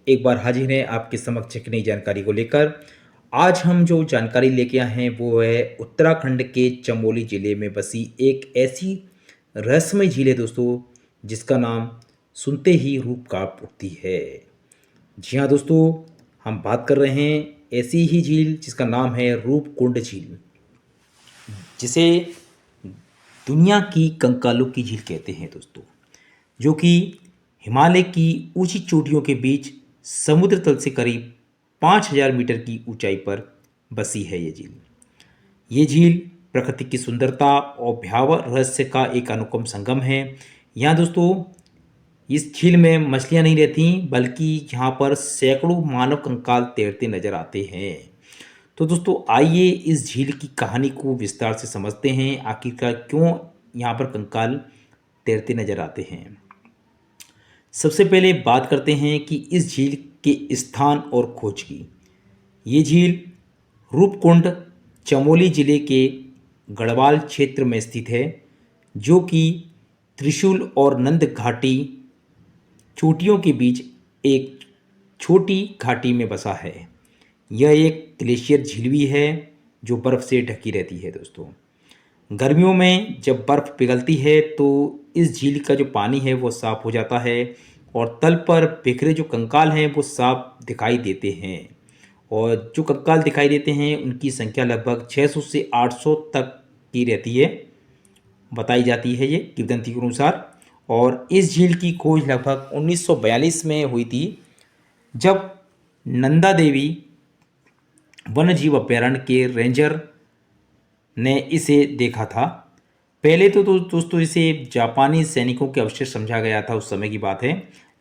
एक बार हाजिर हैं आपके समक्ष एक नई जानकारी को लेकर। आज हम जो जानकारी लेके आए हैं वो है उत्तराखंड के चमोली ज़िले में बसी एक ऐसी रहस्यमय झील है दोस्तों, जिसका नाम सुनते ही रूह काँप उठती है। जी हाँ दोस्तों, हम बात कर रहे हैं ऐसी ही झील जिसका नाम है रूपकुंड झील, जिसे दुनिया की कंकालों की झील कहते हैं दोस्तों, जो कि हिमालय की ऊंची चोटियों के बीच समुद्र तल से करीब 5,000 मीटर की ऊंचाई पर बसी है ये झील। ये झील प्रकृति की सुंदरता और भयावह रहस्य का एक अनुपम संगम है। यहाँ दोस्तों, इस झील में मछलियाँ नहीं रहती, बल्कि यहाँ पर सैकड़ों मानव कंकाल तैरते नजर आते हैं। तो दोस्तों, आइए इस झील की कहानी को विस्तार से समझते हैं, आखिरकार क्यों यहाँ पर कंकाल तैरते नजर आते हैं। सबसे पहले बात करते हैं कि इस झील के स्थान और खोज की। ये झील रूपकुंड चमोली जिले के गढ़वाल क्षेत्र में स्थित है, जो कि त्रिशूल और नंद घाटी चोटियों के बीच एक छोटी घाटी में बसा है। यह एक ग्लेशियर झील भी है जो बर्फ़ से ढकी रहती है दोस्तों। गर्मियों में जब बर्फ़ पिघलती है तो इस झील का जो पानी है वो साफ़ हो जाता है और तल पर बिखरे जो कंकाल हैं वो साफ दिखाई देते हैं। और जो कंकाल दिखाई देते हैं उनकी संख्या लगभग 600 से 800 तक की रहती है, बताई जाती है ये किंवदंती के अनुसार। और इस झील की खोज लगभग 1942 में हुई थी, जब नंदा देवी वन्य जीव अभयारण्य के रेंजर ने इसे देखा था। पहले तो दोस्तों इसे जापानी सैनिकों के अवशेष समझा गया था, उस समय की बात है।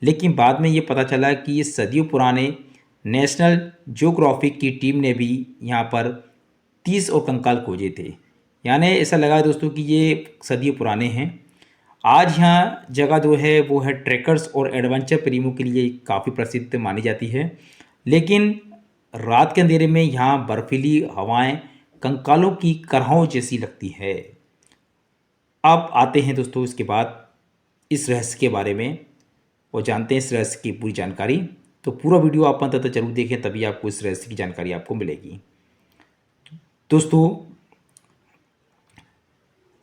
लेकिन बाद में ये पता चला कि ये सदियों पुराने नेशनल ज्योग्राफिक की टीम ने भी यहाँ पर 30 और कंकाल खोजे थे। यानी ऐसा लगा दोस्तों कि ये सदियों पुराने हैं। आज यहाँ जगह जो है वो है ट्रैकर्स और एडवेंचर प्रेमियों के लिए काफ़ी प्रसिद्ध मानी जाती है। लेकिन रात के अंधेरे में यहाँ बर्फीली हवाएं कंकालों की करहाओं जैसी लगती है। अब आते हैं दोस्तों इसके बाद इस रहस्य के बारे में और जानते हैं इस रहस्य की पूरी जानकारी। तो पूरा वीडियो आप अंत तक जरूर देखें, तभी आपको इस रहस्य की जानकारी आपको मिलेगी। दोस्तों,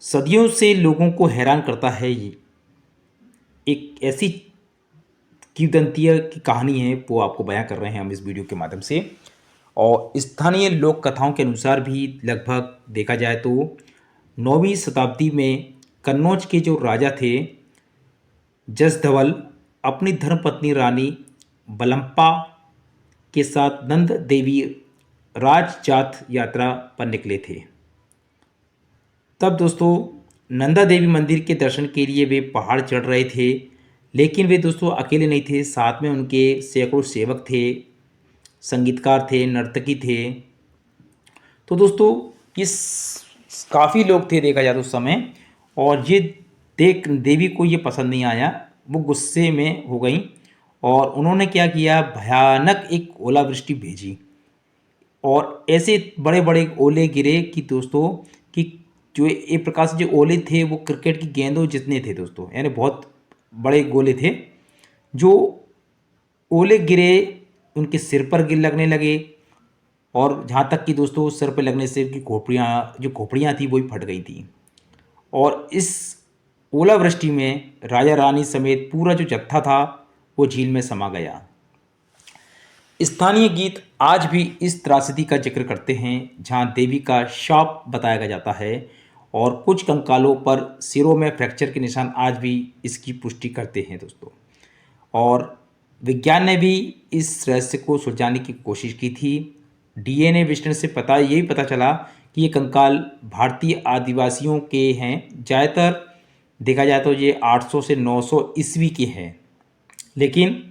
सदियों से लोगों को हैरान करता है ये एक ऐसी किंवदंती की कहानी है, वो आपको बयां कर रहे हैं हम इस वीडियो के माध्यम से। और स्थानीय लोक कथाओं के अनुसार भी लगभग देखा जाए तो 9वीं शताब्दी में कन्नौज के जो राजा थे जसधवल अपनी धर्मपत्नी रानी बलम्पा के साथ नंद देवी राजजात यात्रा पर निकले थे। तब दोस्तों नंदा देवी मंदिर के दर्शन के लिए वे पहाड़ चढ़ रहे थे, लेकिन वे दोस्तों अकेले नहीं थे, साथ में उनके सैकड़ों सेवक थे, संगीतकार थे, नर्तकी थे। तो दोस्तों ये काफ़ी लोग थे देखा जाए तो उस समय। और ये देख देवी को ये पसंद नहीं आया, वो गुस्से में हो गई और उन्होंने क्या किया, भयानक एक ओलावृष्टि भेजी और ऐसे बड़े बड़े ओले गिरे कि दोस्तों कि जो एक प्रकार से जो ओले थे वो क्रिकेट की गेंदों जितने थे दोस्तों, यानी बहुत बड़े गोले थे। जो ओले गिरे उनके सिर पर गिर लगने लगे और जहाँ तक कि दोस्तों सिर पर लगने से उनकी खोपड़ियाँ थी वो भी फट गई थी। और इस ओलावृष्टि में राजा रानी समेत पूरा जो जत्था था वो झील में समा गया। स्थानीय गीत आज भी इस त्रासदी का जिक्र करते हैं, जहां देवी का शाप बताया जाता है और कुछ कंकालों पर सिरों में फ्रैक्चर के निशान आज भी इसकी पुष्टि करते हैं दोस्तों। और विज्ञान ने भी इस रहस्य को सुलझाने की कोशिश की थी। डीएनए विश्लेषण से यही पता चला कि ये कंकाल भारतीय आदिवासियों के हैं। ज़्यादातर देखा जाए तो ये 800 से 900 ईस्वी के हैं, लेकिन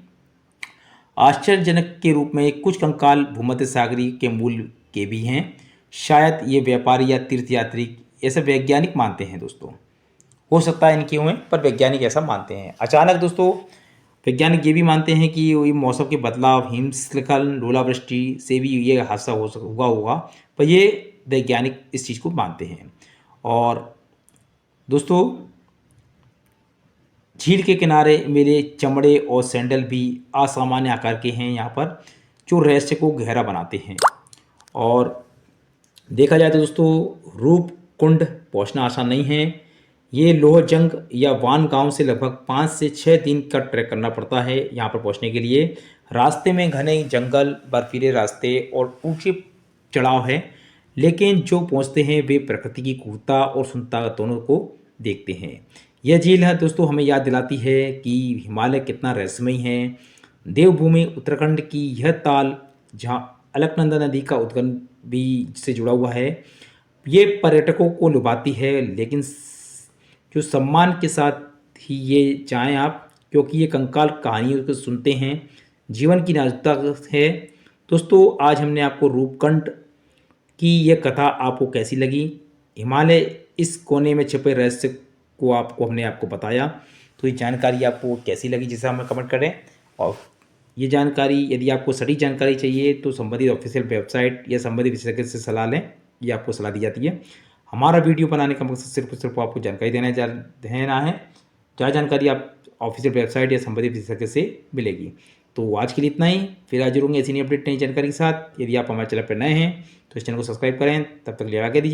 आश्चर्यजनक के रूप में कुछ कंकाल भूमध्य सागरीय के मूल के भी हैं। शायद ये व्यापारी या तीर्थयात्री ऐसा वैज्ञानिक मानते हैं दोस्तों। हो सकता है इनके हुए, पर वैज्ञानिक ऐसा मानते हैं। अचानक दोस्तों वैज्ञानिक ये भी मानते हैं कि ये मौसम के बदलाव, हिमस्खलन, ओलावृष्टि से भी ये हादसा हुआ होगा, पर ये वैज्ञानिक इस चीज़ को मानते हैं। और दोस्तों झील के किनारे मिले चमड़े और सैंडल भी असामान्य आकार के हैं यहाँ पर, जो रहस्य को गहरा बनाते हैं। और देखा जाए तो दोस्तों, रूप कुंड पहुँचना आसान नहीं है। ये लोहजंग या वान गांव से लगभग 5 से 6 दिन का ट्रैक करना पड़ता है यहाँ पर पहुँचने के लिए। रास्ते में घने जंगल, बर्फीले रास्ते और ऊंचे चढ़ाव है, लेकिन जो पहुँचते हैं वे प्रकृति की क्रूरता और सुंदरता दोनों को देखते हैं। यह झील है दोस्तों हमें याद दिलाती है कि हिमालय कितना रहस्यमयी है। देवभूमि उत्तराखंड की यह ताल, जहाँ अलकनंदा नदी का उद्गम भी से जुड़ा हुआ है, ये पर्यटकों को लुभाती है, लेकिन जो सम्मान के साथ ही ये जाएं आप, क्योंकि ये कंकाल कहानियों को सुनते हैं, जीवन की नाजुकता है। दोस्तों, आज हमने आपको रूपकुंड की यह कथा आपको कैसी लगी? हिमालय इस कोने में छिपे रहस्य को हमने आपको बताया, तो ये जानकारी आपको कैसी लगी जिसे हमें कमेंट करें। और ये जानकारी, यदि आपको सटीक जानकारी चाहिए तो संबंधित ऑफिशियल वेबसाइट या संबंधित विशेषज्ञ से सलाह लें, ये आपको सलाह दी जाती है। हमारा वीडियो बनाने का मकसद सिर्फ आपको जानकारी देना है, जहाँ जानकारी आप ऑफिशियल वेबसाइट या संबंधित विशेषज्ञ से मिलेगी। तो आज के लिए इतना ही, फिर हाजिर होंगे ऐसी नई अपडेट नई जानकारी के साथ। यदि आप हमारे चैनल पर नए हैं तो इस चैनल को सब्सक्राइब करें। तब तक ले आगे दीजिए।